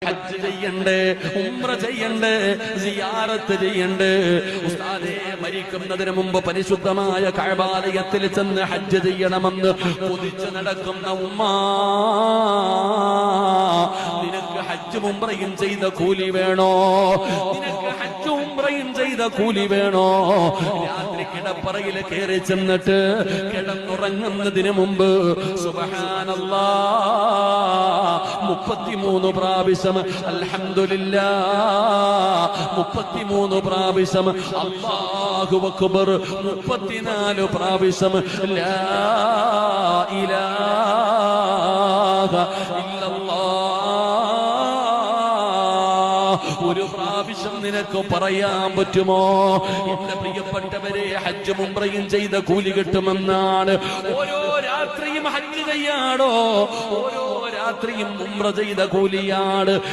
ഹജ്ജ് ചെയ്യണ്ടേ, ഉംറ ചെയ്യണ്ടേ, സിയാറത്ത് ചെയ്യണ്ടേ? ഉസ്താദേ, മരിക്കുന്നതിന് മുമ്പ് പരിശുദ്ധമായ കഅബാലയത്തിൽ ചെന്ന് ഹജ്ജ് ചെയ്യണമെന്ന് കൊതിച്ചു നടക്കുന്ന ഉമ്മ, നിനക്ക് ഹജ്ജും ഉംറയും ചെയ്ത കൂലി വേണോ? നിനക്ക് ഹജ്ജും ഉംറയും ചെയ്ത കൂലി വേണോ? രാത്രി കിടപ്പറയിൽ കയറി ചെന്നിട്ട് കിടന്നുറങ്ങുന്നതിന് മുമ്പ് സുബ്ഹാനല്ലാഹ് 33 പ്രാവശ്യം അൽഹംദുലില്ലാഹ്, 33 പ്രാവശ്യം അല്ലാഹു അക്ബർ, 34 പ്രാവശ്യം ലാ ഇലാഹ ഇല്ലല്ലാഹ്. ഒരു പ്രാവശ്യം നിനക്ക് പറയാൻ പറ്റുമോ? എന്റെ പ്രിയപ്പെട്ടവരെ, ഹജ്ജും ഉംറയും ചെയ്ത കൂലി കിട്ടുമെന്നാണ്. ഓരോ രാത്രിയും ഹജ്ജ് ചെയ്യാടോ, ഓരോ രാത്രിയും ഉംറ ചെയ്ത കൂലിയാണ്.